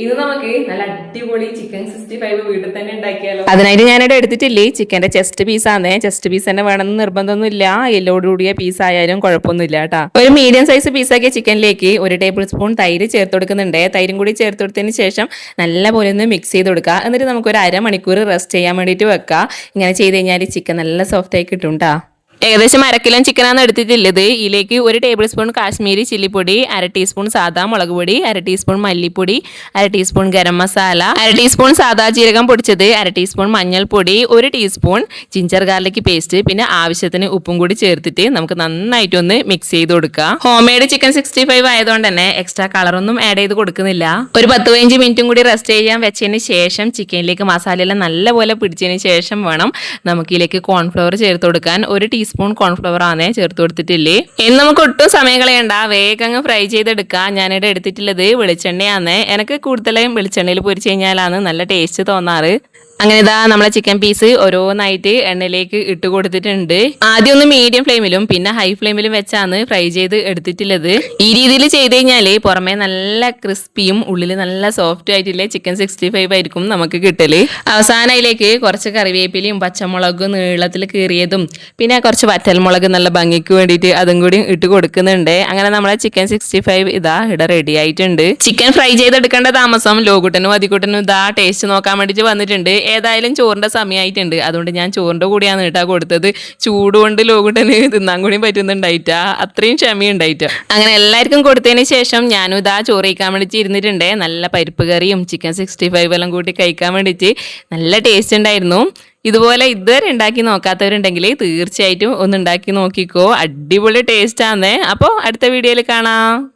ഇത് നമുക്ക് നല്ല അടിപൊളി ചിക്കൻ 65 വീട്ടിൽ തന്നെ ഉണ്ടാക്കിയാലോ. അതിനായിട്ട് ഞാനിവിടെ എടുത്തിട്ടില്ലേ ചിക്കന്റെ ചെസ്റ്റ് പീസാന്നേ. ചെസ്റ്റ് പീസ് തന്നെ വേണമെന്ന് നിർബന്ധമൊന്നുമില്ല, എല്ലോടുകൂടിയ പീസ് ആയാലും കുഴപ്പമൊന്നുമില്ല കേട്ടോ. ഒരു മീഡിയം സൈസ് പീസാക്കിയ ചിക്കനിലേക്ക് 1 ടേബിൾ സ്പൂൺ തൈര് ചേർത്ത് കൊടുക്കുന്നുണ്ട്. തൈരും കൂടി ചേർത്ത് കൊടുത്തതിന് ശേഷം നല്ലപോലെ ഒന്ന് മിക്സ് ചെയ്ത് കൊടുക്കുക. എന്നിട്ട് നമുക്ക് ഒരു അരമണിക്കൂർ റെസ്റ്റ് ചെയ്യാൻ വേണ്ടിയിട്ട് വെക്കുക. ഇങ്ങനെ ചെയ്ത് കഴിഞ്ഞാൽ ചിക്കൻ നല്ല സോഫ്റ്റ് ആയി കിട്ടും കേട്ടോ. ഏകദേശം 1/2 കിലോ ചിക്കനാണ് എടുത്തിട്ടുള്ളത്. ഇതിലേക്ക് 1 ടേബിൾ സ്പൂൺ കാശ്മീരി ചില്ലിപ്പൊടി, 1/2 ടീസ്പൂൺ സാദാ മുളക് പൊടി, 1/2 ടീസ്പൂൺ മല്ലിപ്പൊടി, 1/2 ടീസ്പൂൺ ഗരം മസാല, 1/2 ടീസ്പൂൺ സാദാ ജീരകം പൊടിച്ചത്, 1/2 ടീസ്പൂൺ മഞ്ഞൾപ്പൊടി, 1 ടീസ്പൂൺ ജിഞ്ചർ ഗാർലിക് പേസ്റ്റ്, പിന്നെ ആവശ്യത്തിന് ഉപ്പും കൂടി ചേർത്തിട്ട് നമുക്ക് നന്നായിട്ടൊന്ന് മിക്സ് ചെയ്ത് കൊടുക്കുക. ഹോം മെയ്ഡ് ചിക്കൻ 65 ആയതുകൊണ്ട് തന്നെ എക്സ്ട്രാ കളറൊന്നും ആഡ് ചെയ്ത് കൊടുക്കുന്നില്ല. ഒരു 10-15 മിനിറ്റും കൂടി റെസ്റ്റ് ചെയ്യാൻ വെച്ചതിന് ശേഷം ചിക്കനിലേക്ക് മസാലയെല്ലാം നല്ലപോലെ പിടിച്ചതിന് ശേഷം വേണം നമുക്കിതിലേക്ക് കോൺഫ്ലവർ ചേർത്ത് കൊടുക്കാൻ. 1 ടീസ്പൂൺ കോൺഫ്ലവർ ആണ് ചേർത്ത് കൊടുത്തിട്ടില്ലേ. ഇനി നമുക്ക് ഒട്ടും സമയം കളയണ്ട, വേഗം ഫ്രൈ ചെയ്തെടുക്കാം. ഞാനിവിടെ എടുത്തിട്ടുള്ളത് വെളിച്ചെണ്ണയാണ്. എനിക്ക് കൂടുതലും വെളിച്ചെണ്ണയിൽ പൊരിച്ച് കഴിഞ്ഞാലാണ് നല്ല ടേസ്റ്റ് തോന്നാറ്. അങ്ങനെ ഇതാ നമ്മളെ ചിക്കൻ പീസ് ഓരോന്നായിട്ട് എണ്ണയിലേക്ക് ഇട്ട് കൊടുത്തിട്ടുണ്ട്. ആദ്യം ഒന്ന് മീഡിയം ഫ്ലെയിമിലും പിന്നെ ഹൈ ഫ്ലെയിമിലും വെച്ചാണ് ഫ്രൈ ചെയ്ത് എടുത്തിട്ടുള്ളത്. ഈ രീതിയിൽ ചെയ്ത് കഴിഞ്ഞാൽ പുറമെ നല്ല ക്രിസ്പിയും ഉള്ളിൽ നല്ല സോഫ്റ്റ് ആയിട്ടുള്ള ചിക്കൻ 65 ആയിരിക്കും നമുക്ക് കിട്ടല്. അവസാനം അതിലേക്ക് കുറച്ച് കറിവേപ്പിലയും പച്ചമുളകും നീളത്തിൽ കീറിയതും പിന്നെ കുറച്ച് വറ്റൽമുളക് നല്ല ഭംഗിക്ക് വേണ്ടിയിട്ട് അതും കൂടി ഇട്ട് കൊടുക്കുന്നുണ്ട്. അങ്ങനെ നമ്മളെ ചിക്കൻ 65 ഇതാ ഇവിടെ റെഡി ആയിട്ടുണ്ട്. ചിക്കൻ ഫ്രൈ ചെയ്തെടുക്കേണ്ട താമസം ലോകുട്ടനും അതിക്കുട്ടനും ഇതാ ടേസ്റ്റ് നോക്കാൻ വേണ്ടിയിട്ട് വന്നിട്ടുണ്ട്. ഏതായാലും ചോറിന്റെ സമയമായിട്ടുണ്ട്, അതുകൊണ്ട് ഞാൻ ചോറിന്റെ കൂടിയാണ് കേട്ടാ കൊടുത്തത്. ചൂടുകൊണ്ട് ലോകുട്ടന് തിന്നാൻ കൂടി പറ്റുന്നുണ്ടായിട്ടാ, അത്രയും ക്ഷമയുണ്ടായിട്ടാ. അങ്ങനെ എല്ലാവർക്കും കൊടുത്തതിന് ശേഷം ഞാനും ഇതാ ചോറ് കഴിക്കാൻ വേണ്ടിയിട്ട് ഇരുന്നിട്ടുണ്ട്. നല്ല പരിപ്പ് കറിയും ചിക്കൻ 65 എല്ലാം കൂട്ടി കഴിക്കാൻ വേണ്ടിയിട്ട് നല്ല ടേസ്റ്റ് ഉണ്ടായിരുന്നു. ഇതുപോലെ ഇതുവരെ ഉണ്ടാക്കി നോക്കാത്തവരുണ്ടെങ്കിൽ തീർച്ചയായിട്ടും ഒന്ന് ഉണ്ടാക്കി നോക്കിക്കോ, അടിപൊളി ടേസ്റ്റ് ആണ്. അപ്പോൾ അടുത്ത വീഡിയോയിൽ കാണാം.